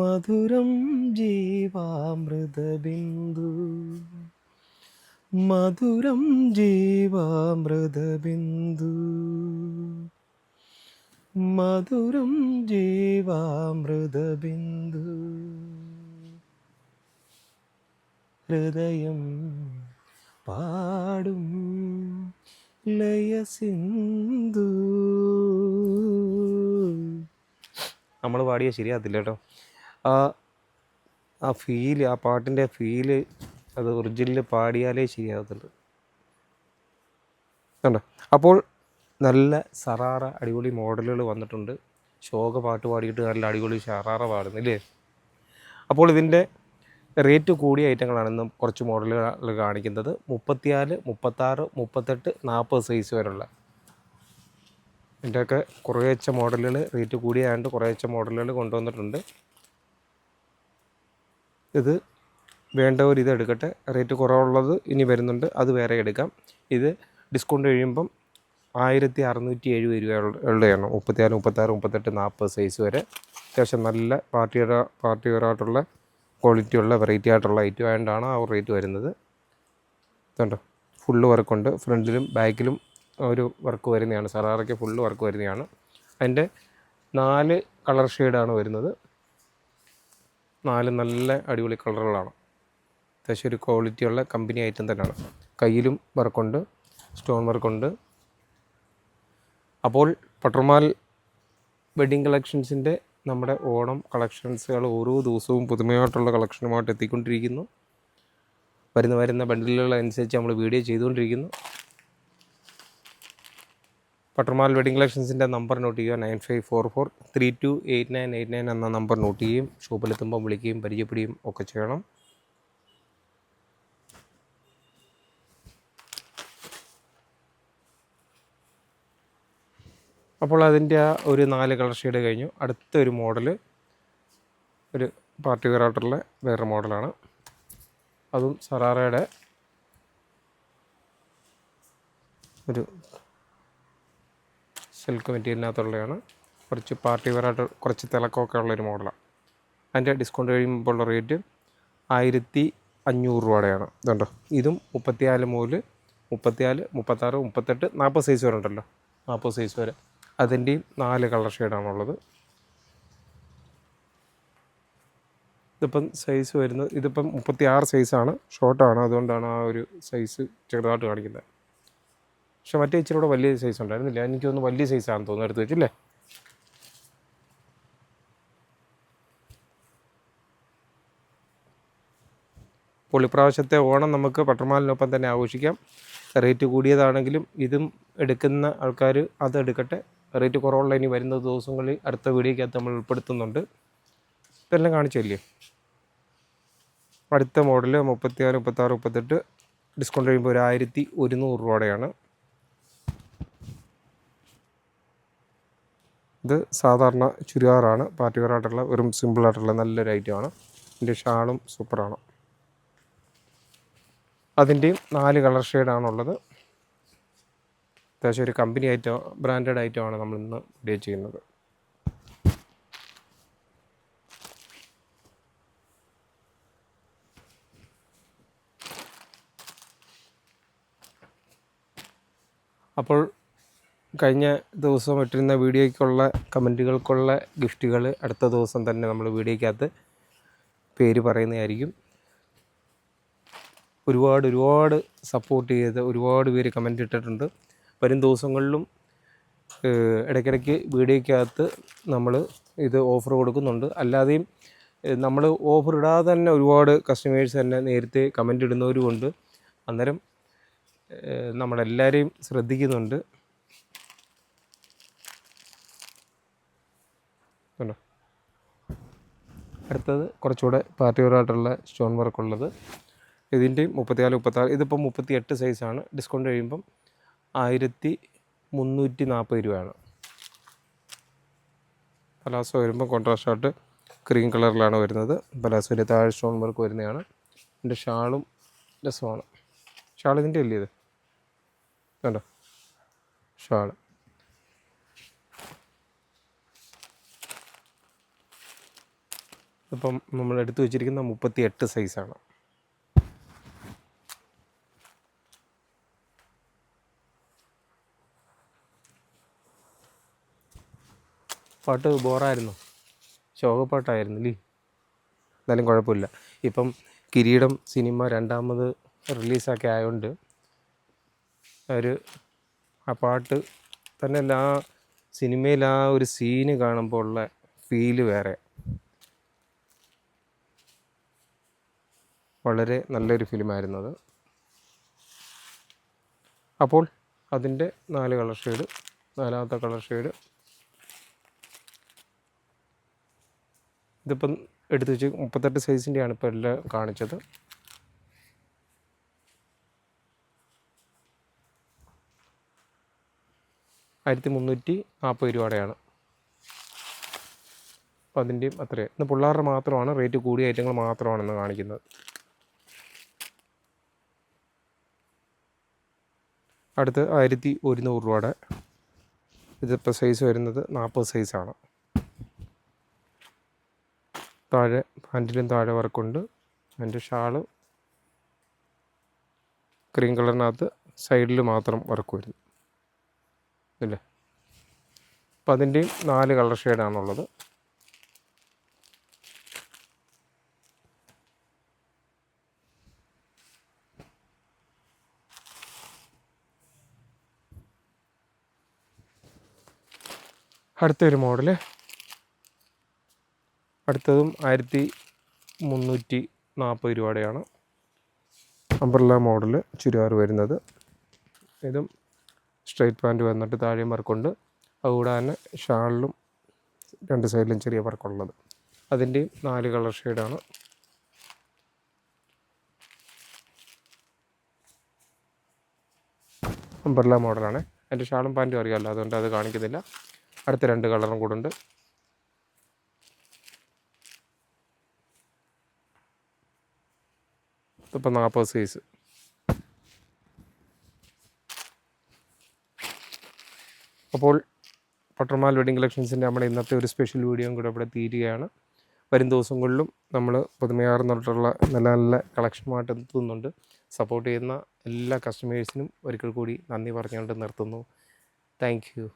മധുരം ജീവാമൃതബിന്ദു മധുരം ജീവാമൃതബിന്ദു മധുരം ജീവാമൃതബിന്ദു ഹൃദയം പാടും ലയസിന്ധു. നമ്മൾ പാടിയ ശരിയാകത്തില്ല കേട്ടോ. ആ ഫീല്, ആ പാട്ടിൻ്റെ ഫീല് അത് ഒറിജിനൽ പാടിയാലേ ശരിയാകത്തുള്ളൂ. കണ്ടോ? അപ്പോൾ നല്ല സറാറ അടിപൊളി മോഡലുകൾ വന്നിട്ടുണ്ട്. ശോക പാട്ട് പാടിയിട്ട് നല്ല അടിപൊളി ഷറാറ പാടുന്നില്ലേ. അപ്പോൾ ഇതിൻ്റെ റേറ്റ് കൂടിയ ഐറ്റങ്ങളാണ് ഇന്ന് കുറച്ച് മോഡലുകൾ കാണിക്കുന്നത്. 34, 36, 38, 40 സൈസ് വരെയുള്ള ഇതിൻ്റെയൊക്കെ കുറേച്ച മോഡലുകൾ, റേറ്റ് കൂടിയായതുകൊണ്ട് കുറേച്ച മോഡലുകൾ കൊണ്ടുവന്നിട്ടുണ്ട്. ഇത് വേണ്ടവർ ഇത് എടുക്കട്ടെ. റേറ്റ് കുറവുള്ളത് ഇനി വരുന്നുണ്ട്, അത് വേറെ എടുക്കാം. ഇത് ഡിസ്കൗണ്ട് കഴിയുമ്പം 1670 രൂപയുള്ളതാണ്. 34, 36, 38, 40 സൈസ് വരെ അത്യാവശ്യം നല്ല പാർട്ടി വെയറായിട്ടുള്ള ക്വാളിറ്റി ഉള്ള വെറൈറ്റി ആയിട്ടുള്ള ഐറ്റം ആയതുകൊണ്ടാണ് ആ റേറ്റ് വരുന്നത്. ഇതുണ്ടോ, ഫുള്ള് വർക്കുണ്ട്. ഫ്രണ്ടിലും ബാക്കിലും ഒരു വർക്ക് വരുന്നതാണ്. സറാറയ്ക്ക് ഫുള്ള് വർക്ക് വരുന്നതാണ്. അതിൻ്റെ 4 കളർ ഷെയ്ഡാണ് വരുന്നത്. 4 നല്ല അടിപൊളി കളറുകളാണ്. അത്യാവശ്യം ഒരു ക്വാളിറ്റിയുള്ള കമ്പനി ഐറ്റം തന്നെയാണ്. കയ്യിലും വർക്കുണ്ട്, സ്റ്റോൺ വർക്കുണ്ട്. അപ്പോൾ പട്ടർമാൽ വെഡ്ഡിങ് കളക്ഷൻസിൻ്റെ നമ്മുടെ ഓണം കളക്ഷൻസുകൾ ഓരോ ദിവസവും പുതുമയായിട്ടുള്ള കളക്ഷനുമായിട്ട് എത്തിക്കൊണ്ടിരിക്കുന്നു. വരുന്ന ബണ്ടിലുകൾ അനുസരിച്ച് നമ്മൾ വീഡിയോ ചെയ്തുകൊണ്ടിരിക്കുന്നു. പട്ടർമാൽ വെഡ്ഡിങ് കളക്ഷൻസിൻ്റെ നമ്പർ നോട്ട് ചെയ്യുക. 9544328989 എന്ന നമ്പർ നോട്ട് ചെയ്യുകയും ഷോപ്പിലെത്തുമ്പോൾ വിളിക്കുകയും പരിചയപ്പെടുകയും ഒക്കെ ചെയ്യണം. അപ്പോൾ അതിൻ്റെ ആ ഒരു 4 കളർ ഷെയ്ഡ് കഴിഞ്ഞു. അടുത്തൊരു മോഡല് ഒരു പാർട്ടി വെയറായിട്ടുള്ള വേറെ മോഡലാണ്. അതും സറാറയുടെ ഒരു സിൽക്ക് മെറ്റീരിയലിനകത്തുള്ളതാണ്. കുറച്ച് പാർട്ടി വെയറായിട്ട് കുറച്ച് തിളക്കമൊക്കെ ഉള്ളൊരു മോഡലാണ്. അതിൻ്റെ ഡിസ്കൗണ്ട് കഴിയുമ്പോൾ ഉള്ള റേറ്റ് 1500 രൂപയുടെയാണ്. ഇതുണ്ടോ, ഇതും 34 മുതൽ 34, 36, 38, 40 സൈസ് വരെ ഉണ്ടല്ലോ. 40 സൈസ് വരെ അതിൻ്റെയും 4 കളർ ഷെയ്ഡാണുള്ളത്. ഇതിപ്പം സൈസ് വരുന്നത്, ഇതിപ്പം 36 സൈസാണ്, ഷോർട്ടാണ്. അതുകൊണ്ടാണ് ആ ഒരു സൈസ് ചെറുതായിട്ട് കാണിക്കുന്നത്. പക്ഷെ മറ്റേ ഇച്ചിരി കൂടെ വലിയ സൈസ് ഉണ്ടായിരുന്നില്ല. എനിക്ക് തോന്നുന്നു വലിയ സൈസാണെന്ന് തോന്നുന്നു എടുത്ത് വെച്ചില്ലേ. അപ്പോൾ ഇപ്രാവശ്യത്തെ ഓണം നമുക്ക് പട്ടർമാലിനൊപ്പം തന്നെ ആഘോഷിക്കാം. റേറ്റ് കൂടിയതാണെങ്കിലും ഇതും എടുക്കുന്ന ആൾക്കാർ അതെടുക്കട്ടെ. റേറ്റ് കുറവുള്ള ഇനി വരുന്ന ദിവസങ്ങളിൽ അടുത്ത വീഡിയോക്കകത്ത് നമ്മൾ ഉൾപ്പെടുത്തുന്നുണ്ട്. ഇതെല്ലാം കാണിച്ചില്ലേ. അടുത്ത മോഡല് 34, 36, 38 ഡിസ്കൗണ്ട് കഴിയുമ്പോൾ ഒരു 1100 രൂപയുടെയാണ്. ഇത് സാധാരണ ചുരിദാറാണ്. പാർട്ടി വെയറായിട്ടുള്ള വെറും സിമ്പിളായിട്ടുള്ള നല്ലൊരു ഐറ്റമാണ്. ഇതിൻ്റെ ഷാളും സൂപ്പറാണ്. അതിൻ്റെയും 4 കളർ ഷെയ്ഡാണുള്ളത്. അത്യാവശ്യം ഒരു കമ്പനി ഐറ്റം, ബ്രാൻഡഡ് ഐറ്റമാണ് നമ്മൾ ഇന്ന് വീഡിയോ ചെയ്യുന്നത്. അപ്പോൾ കഴിഞ്ഞ ദിവസം ഇട്ടിരുന്ന വീഡിയോയ്ക്കുള്ള കമൻറ്റുകൾക്കുള്ള ഗിഫ്റ്റുകൾ അടുത്ത ദിവസം തന്നെ നമ്മൾ വീഡിയോയ്ക്കകത്ത് പേര് പറയുന്നതായിരിക്കും. ഒരുപാട് സപ്പോർട്ട് ചെയ്ത് ഒരുപാട് പേര് കമൻറ്റ് ഇട്ടിട്ടുണ്ട്. വരും ദിവസങ്ങളിലും ഇടയ്ക്കിടയ്ക്ക് വീഡിയോയ്ക്കകത്ത് നമ്മൾ ഇത് ഓഫർ കൊടുക്കുന്നുണ്ട്. അല്ലാതെയും നമ്മൾ ഓഫർ ഇടാതെ തന്നെ ഒരുപാട് കസ്റ്റമേഴ്സ് തന്നെ നേരത്തെ കമൻറ്റ് ഇടുന്നവരുമുണ്ട്. അന്നേരം നമ്മളെല്ലാവരെയും ശ്രദ്ധിക്കുന്നുണ്ട്. കണ്ടോ, അടുത്തത് കുറച്ചുകൂടെ പാർട്ടി വെയറായിട്ടുള്ള സ്റ്റോൺ വർക്കുള്ളത്. ഇതിൻ്റെയും 34, 36, ഇതിപ്പം 38 സൈസാണ്. ഡിസ്കൗണ്ട് കഴിയുമ്പം 1340 രൂപയാണ്. പലാസോ വരുമ്പോൾ കോൺട്രാസ്റ്റ് ഷർട്ട് ക്രീം കളറിലാണ് വരുന്നത്. പലാസോയുടെ താഴെ സ്റ്റോൺ വർക്ക് വരുന്നതാണ്. എൻ്റെ ഷാളും രസമാണ്. ഷാൾ ഇതിൻ്റെ അല്ലേ ഇത്? കണ്ടോ, ഷാൾ. ഇപ്പം നമ്മൾ എടുത്തു വെച്ചിരിക്കുന്ന 38 സൈസാണ്. പാട്ട് ബോറായിരുന്നു, ശോകപ്പാട്ടായിരുന്നു അല്ലേ? എന്നാലും കുഴപ്പമില്ല. ഇപ്പം കിരീടം സിനിമ രണ്ടാമത് റിലീസാക്കി ആയതുകൊണ്ട് ആ പാട്ട് തന്നെയല്ല, ആ സിനിമയിൽ ആ ഒരു സീന് കാണുമ്പോൾ ഉള്ള ഫീല് വേറെ. വളരെ നല്ലൊരു ഫിലിമായിരുന്നു അത്. അപ്പോൾ അതിൻ്റെ 4 കളർ ഷെയ്ഡ്, 4ാമത്തെ കളർ ഷെയ്ഡ് ഇതിപ്പം എടുത്ത് വെച്ച് 38 സൈസിൻ്റെയാണ് ഇപ്പോൾ എല്ലാം കാണിച്ചത്. $1340 അപ്പോൾ അതിൻ്റെയും അത്രയും. ഇന്ന് പിള്ളേരുടെ മാത്രമാണ് റേറ്റ് കൂടിയ ഐറ്റങ്ങൾ മാത്രമാണെന്ന് കാണിക്കുന്നത്. അടുത്ത് $1100. ഇതിപ്പോൾ സൈസ് വരുന്നത് 40 സൈസാണ്. താഴെ പാൻറ്റിലും താഴെ വർക്കുണ്ട്. അതിൻ്റെ ഷാള് ക്രീം കളറിനകത്ത് സൈഡിൽ മാത്രം വർക്ക് വരുന്നു ഇല്ലേ. അപ്പോൾ അതിൻ്റെയും 4 കളർ ഷെയ്ഡാണുള്ളത്. അടുത്തൊരു മോഡല്, അടുത്തതും $1340 അംബ്രല്ല മോഡല് ചുരിദാർ വരുന്നത്. ഇതും സ്ട്രൈറ്റ് പാൻറ്റ് വന്നിട്ട് താഴെയും വർക്കുണ്ട്. അതുകൂടാതെ തന്നെ ഷാളിലും 2 സൈഡിലും ചെറിയ വർക്കുള്ളത്. അതിൻ്റെയും 4 കളർ ഷെയ്ഡാണ്. അംബ്രല്ല മോഡലാണ്. അതിൻ്റെ ഷാളും പാൻറ്റും അറിയാമല്ലോ, അതുകൊണ്ട് അത് കാണിക്കുന്നില്ല. അടുത്ത 2 കളറും കൂടെ ഉണ്ട്. ഇതിപ്പോൾ 40 സൈസ്. അപ്പോൾ പട്ടർമാൽ വെഡിങ് കളക്ഷൻസിൻ്റെ നമ്മുടെ ഇന്നത്തെ ഒരു സ്പെഷ്യൽ വീഡിയോയും കൂടെ ഇവിടെ തീരുകയാണ്. വരും ദിവസങ്ങളിലും നമ്മൾ പുതുമയാർന്നിട്ടുള്ള നല്ല നല്ല കളക്ഷനുമായിട്ട് എത്തുന്നുണ്ട്. സപ്പോർട്ട് ചെയ്യുന്ന എല്ലാ കസ്റ്റമേഴ്സിനും ഒരിക്കൽ കൂടി നന്ദി പറഞ്ഞുകൊണ്ട് നിർത്തുന്നു. Thank you.